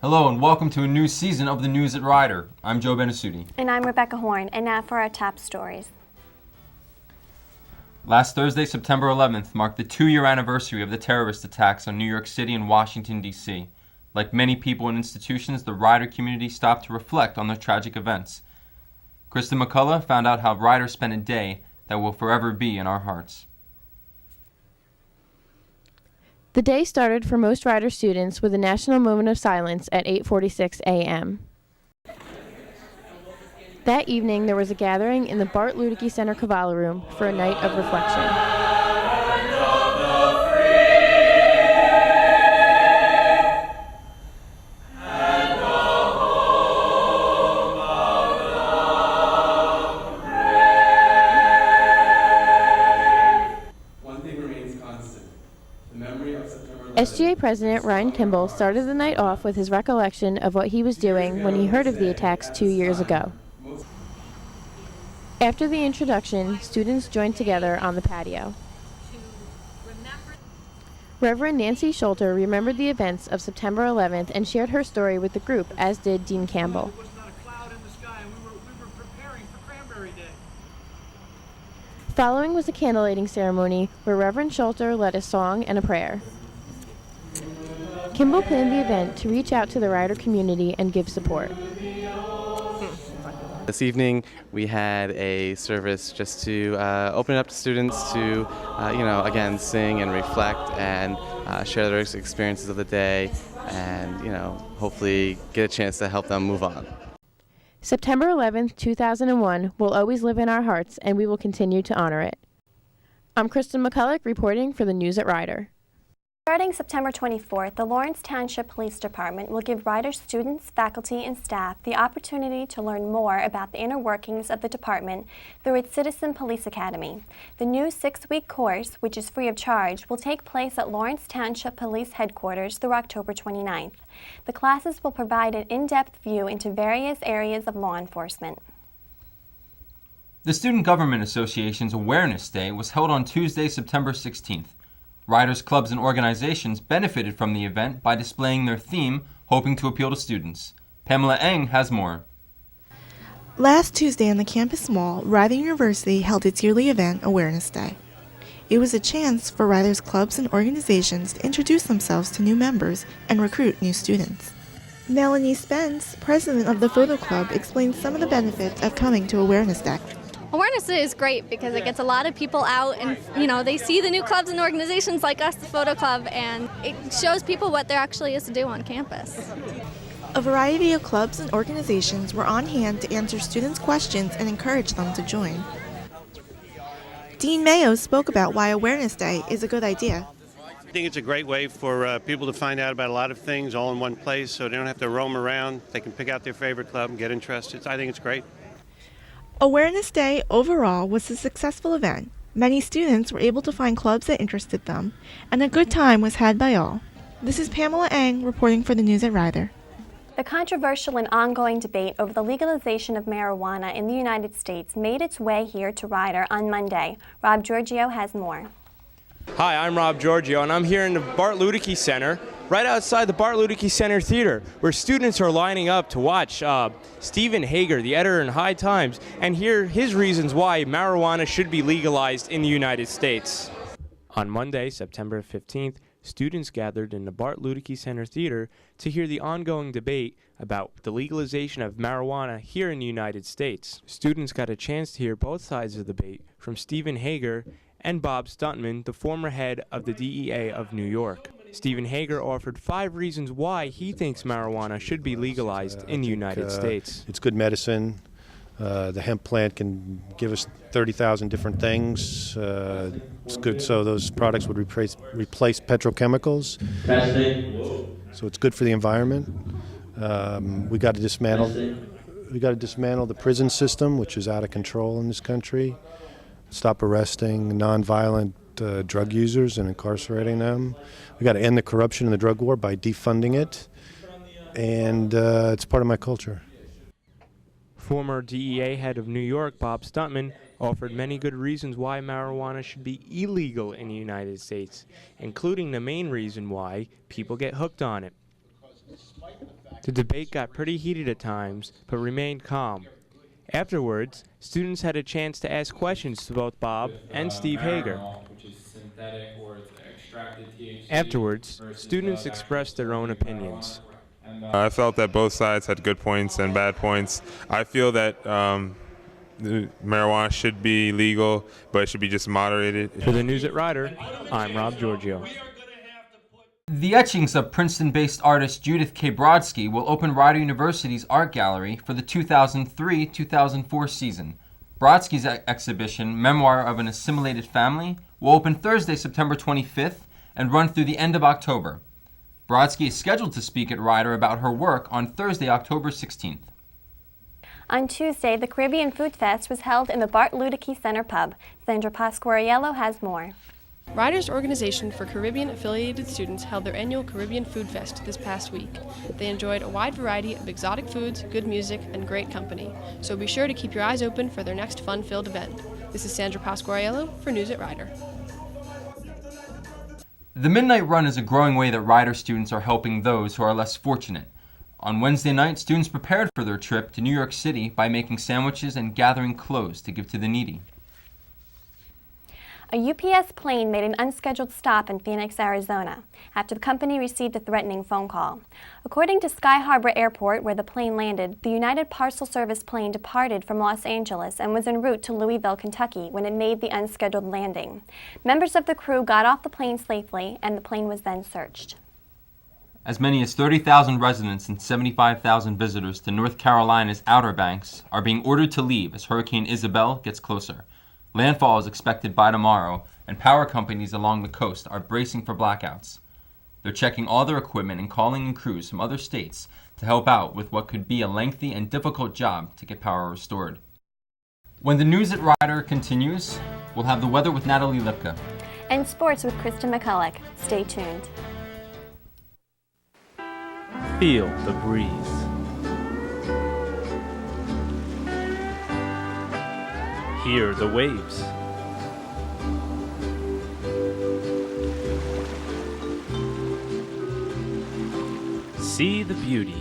Hello and welcome to a new season of the News at Rider. I'm Joe Benasuti. And I'm Rebecca Horn, and now for our top stories. Last Thursday, September 11th, marked the 2-year anniversary of the terrorist attacks on New York City and Washington, D.C. Like many people and institutions, the Rider community stopped to reflect on the tragic events. Kristen McCullough found out how Rider spent a day that will forever be in our hearts. The day started for most Rider students with a national moment of silence at 8:46 a.m. That evening, there was a gathering in the Bart Ludicky Center Cavallo Room for a night of reflection. SGA President Ryan Kimball started the night off with his recollection of what he was doing when he heard of the attacks 2 years ago. After the introduction, students joined together on the patio. Reverend Nancy Schulter remembered the events of September 11th and shared her story with the group, as did Dean Campbell. There was not a cloud in the sky, and we were preparing for Cranberry Day. Following was a candlelighting ceremony where Reverend Schulter led a song and a prayer. Kimball planned the event to reach out to the Rider community and give support. This evening we had a service just to open it up to students to, again, sing and reflect and share their experiences of the day and, hopefully get a chance to help them move on. September 11th, 2001 will always live in our hearts, and we will continue to honor it. I'm Kristen McCullough reporting for the News at Rider. Starting September 24th, the Lawrence Township Police Department will give Rider students, faculty, and staff the opportunity to learn more about the inner workings of the department through its Citizen Police Academy. The new 6-week course, which is free of charge, will take place at Lawrence Township Police Headquarters through October 29th. The classes will provide an in-depth view into various areas of law enforcement. The Student Government Association's Awareness Day was held on Tuesday, September 16th. Riders, clubs, and organizations benefited from the event by displaying their theme, hoping to appeal to students. Pamela Eng has more. Last Tuesday in the campus mall, Rider University held its yearly event, Awareness Day. It was a chance for Riders, clubs, and organizations to introduce themselves to new members and recruit new students. Melanie Spence, president of the Photo Club, explained some of the benefits of coming to Awareness Day. Awareness Day is great because it gets a lot of people out and, they see the new clubs and organizations like us, the Photo Club, and it shows people what there actually is to do on campus. A variety of clubs and organizations were on hand to answer students' questions and encourage them to join. Dean Mayo spoke about why Awareness Day is a good idea. I think it's a great way for people to find out about a lot of things all in one place so they don't have to roam around. They can pick out their favorite club and get interested. I think it's great. Awareness Day overall was a successful event. Many students were able to find clubs that interested them, and a good time was had by all. This is Pamela Eng reporting for the News at Rider. The controversial and ongoing debate over the legalization of marijuana in the United States made its way here to Rider on Monday. Rob Giorgio has more. Hi, I'm Rob Giorgio, and I'm here in the Bart Ludicky Center, right outside the Bart Ludicky Center Theater, where students are lining up to watch Stephen Hager, the editor in High Times, and hear his reasons why marijuana should be legalized in the United States. On Monday, September 15th, students gathered in the Bart Ludicky Center Theater to hear the ongoing debate about the legalization of marijuana here in the United States. Students got a chance to hear both sides of the debate from Stephen Hager and Bob Stuntman, the former head of the DEA of New York. Stephen Hager offered 5 reasons why he thinks marijuana should be legalized in the United States. It's good medicine. The hemp plant can give us 30,000 different things. It's good so those products would replace petrochemicals. So it's good for the environment. We got to dismantle the prison system, which is out of control in this country. Stop arresting nonviolent drug users and incarcerating them. We got to end the corruption in the drug war by defunding it, and it's part of my culture. Former DEA head of New York, Bob Stuntman, offered many good reasons why marijuana should be illegal in the United States, including the main reason why people get hooked on it. The debate got pretty heated at times, but remained calm. Afterwards, students had a chance to ask questions to both Bob and Steve Hager. Afterwards, students expressed their own opinions. I felt that both sides had good points and bad points. I feel that marijuana should be legal, but it should be just moderated. For the News at Rider, I'm Rob Giorgio. The etchings of Princeton-based artist Judith K. Brodsky will open Rider University's art gallery for the 2003-2004 season. Brodsky's exhibition, Memoir of an Assimilated Family, will open Thursday, September 25th and run through the end of October. Brodsky is scheduled to speak at Rider about her work on Thursday, October 16th. On Tuesday, the Caribbean Food Fest was held in the Bart Ludicky Center pub. Sandra Pasquariello has more. Rider's Organization for Caribbean-affiliated students held their annual Caribbean Food Fest this past week. They enjoyed a wide variety of exotic foods, good music, and great company. So be sure to keep your eyes open for their next fun-filled event. This is Sandra Pasquariello for News at Rider. The Midnight Run is a growing way that Rider students are helping those who are less fortunate. On Wednesday night, students prepared for their trip to New York City by making sandwiches and gathering clothes to give to the needy. A UPS plane made an unscheduled stop in Phoenix, Arizona, after the company received a threatening phone call. According to Sky Harbor Airport, where the plane landed, the United Parcel Service plane departed from Los Angeles and was en route to Louisville, Kentucky, when it made the unscheduled landing. Members of the crew got off the plane safely, and the plane was then searched. As many as 30,000 residents and 75,000 visitors to North Carolina's Outer Banks are being ordered to leave as Hurricane Isabel gets closer. Landfall is expected by tomorrow, and power companies along the coast are bracing for blackouts. They're checking all their equipment and calling in crews from other states to help out with what could be a lengthy and difficult job to get power restored. When the News at Rider continues, we'll have the weather with Natalie Lipka. And sports with Kristen McCulloch. Stay tuned. Feel the breeze. Hear the waves. See the beauty.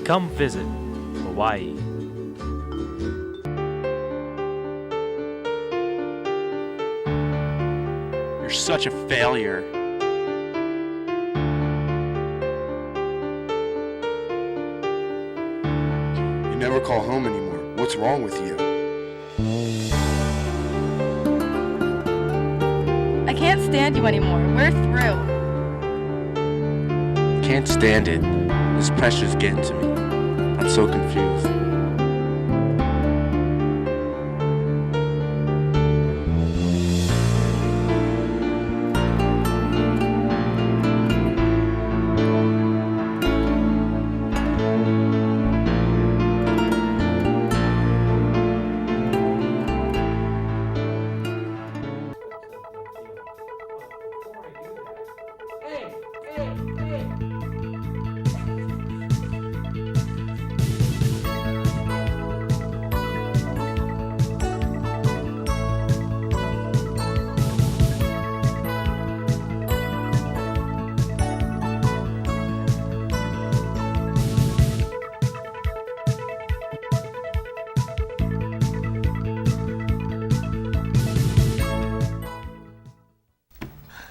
Come visit Hawaii. You're such a failure. You never call home anymore. What's wrong with you? I can't stand you anymore. We're through. Can't stand it. This pressure's getting to me. I'm so confused.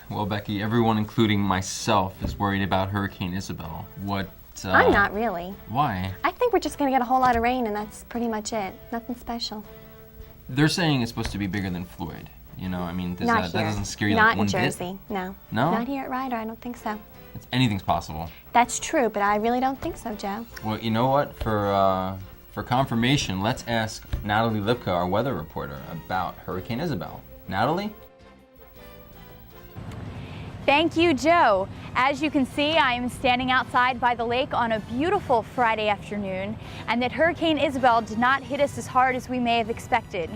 Well, Becky, everyone, including myself, is worried about Hurricane Isabel. I'm not really. Why? I think we're just going to get a whole lot of rain, and that's pretty much it. Nothing special. They're saying it's supposed to be bigger than Floyd. You know, I mean, that doesn't scare you not like one bit? Not in Jersey, no. No? Not here at Rider, I don't think so. Anything's possible. That's true, but I really don't think so, Joe. Well, you know what? For confirmation, let's ask Natalie Lipka, our weather reporter, about Hurricane Isabel. Natalie? Thank you, Joe. As you can see, I am standing outside by the lake on a beautiful Friday afternoon, and that Hurricane Isabel did not hit us as hard as we may have expected.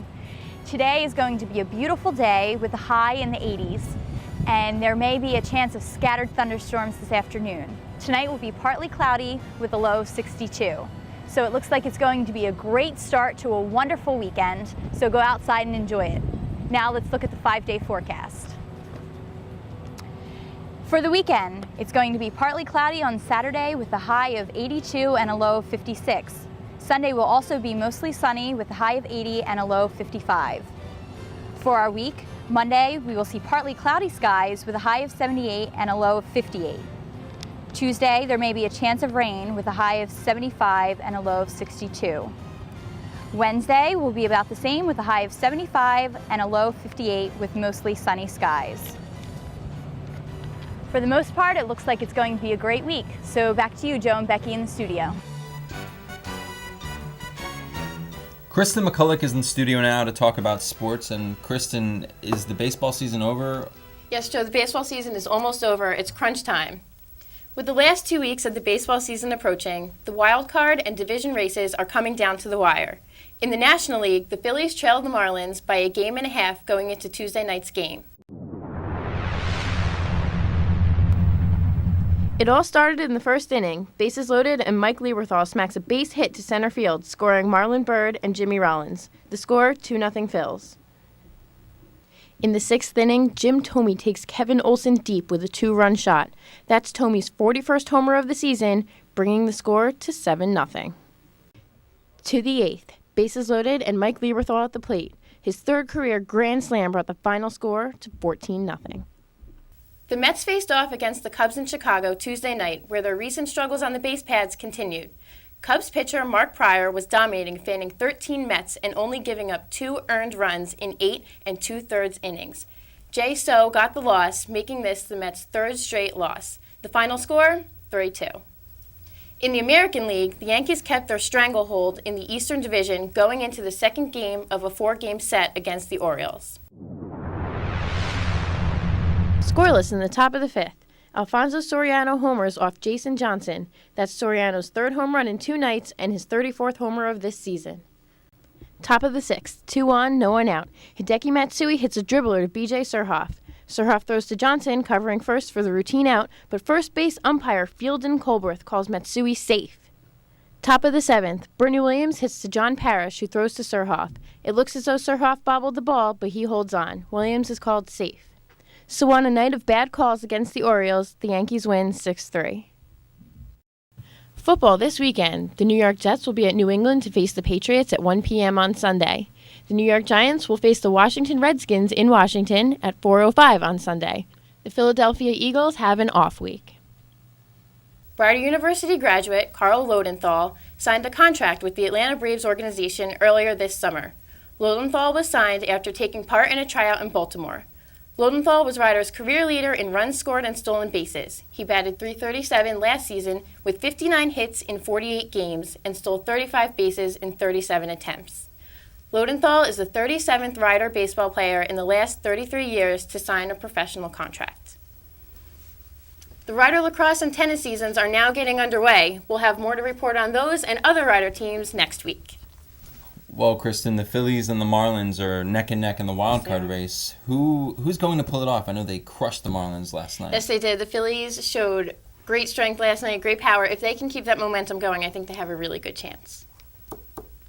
Today is going to be a beautiful day with a high in the 80s, and there may be a chance of scattered thunderstorms this afternoon. Tonight will be partly cloudy with a low of 62. so it looks like it's going to be a great start to a wonderful weekend, so go outside and enjoy it. Now let's look at the 5-day forecast. For the weekend, it's going to be partly cloudy on Saturday with a high of 82 and a low of 56. Sunday will also be mostly sunny with a high of 80 and a low of 55. For our week, Monday, we will see partly cloudy skies with a high of 78 and a low of 58. Tuesday, there may be a chance of rain with a high of 75 and a low of 62. Wednesday will be about the same with a high of 75 and a low of 58 with mostly sunny skies. For the most part, it looks like it's going to be a great week. So back to you, Joe and Becky in the studio. Kristen McCulloch is in the studio now to talk about sports. And Kristen, is the baseball season over? Yes, Joe, the baseball season is almost over. It's crunch time. With the last 2 weeks of the baseball season approaching, the wild card and division races are coming down to the wire. In the National League, the Phillies trailed the Marlins by a game and a half going into Tuesday night's game. It all started in the first inning. Bases loaded, and Mike Lieberthal smacks a base hit to center field, scoring Marlon Byrd and Jimmy Rollins. The score, 2-0 Phils. In the sixth inning, Jim Thome takes Kevin Olson deep with a 2-run shot. That's Thome's 41st homer of the season, bringing the score to 7-0. To the eighth, bases loaded, and Mike Lieberthal at the plate. His third career grand slam brought the final score to 14-0. The Mets faced off against the Cubs in Chicago Tuesday night, where their recent struggles on the base paths continued. Cubs pitcher Mark Pryor was dominating, fanning 13 Mets and only giving up 2 earned runs in 8 2/3 innings. Jay So got the loss, making this the Mets' third straight loss. The final score, 3-2. In the American League, the Yankees kept their stranglehold in the Eastern Division going into the second game of a 4-game set against the Orioles. Scoreless in the top of the fifth. Alfonso Soriano homers off Jason Johnson. That's Soriano's third home run in 2 nights and his 34th homer of this season. Top of the sixth. 2 on, no one out. Hideki Matsui hits a dribbler to B.J. Surhoff. Surhoff throws to Johnson, covering first for the routine out, but first base umpire Fielden Colbreth calls Matsui safe. Top of the seventh. Bernie Williams hits to John Parrish, who throws to Surhoff. It looks as though Surhoff bobbled the ball, but he holds on. Williams is called safe. So on a night of bad calls against the Orioles, the Yankees win 6-3. Football this weekend. The New York Jets will be at New England to face the Patriots at 1 p.m. on Sunday. The New York Giants will face the Washington Redskins in Washington at 4:05 on Sunday. The Philadelphia Eagles have an off week. Rider University graduate Carl Lodenthal signed a contract with the Atlanta Braves organization earlier this summer. Lodenthal was signed after taking part in a tryout in Baltimore. Lodenthal was Rider's career leader in runs scored and stolen bases. He batted .337 last season with 59 hits in 48 games and stole 35 bases in 37 attempts. Lodenthal is the 37th Rider baseball player in the last 33 years to sign a professional contract. The Rider lacrosse and tennis seasons are now getting underway. We'll have more to report on those and other Rider teams next week. Well, Kristen, the Phillies and the Marlins are neck and neck in the wild card race. Who's going to pull it off? I know they crushed the Marlins last night. Yes, they did. The Phillies showed great strength last night, great power. If they can keep that momentum going, I think they have a really good chance.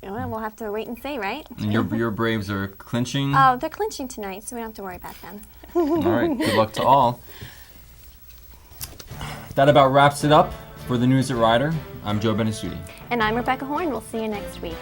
Well, we'll have to wait and see, right? And your Braves are clinching? Oh, they're clinching tonight, so we don't have to worry about them. All right, good luck to all. That about wraps it up for the News at Rider. I'm Joe Benesuti. And I'm Rebecca Horn. We'll see you next week.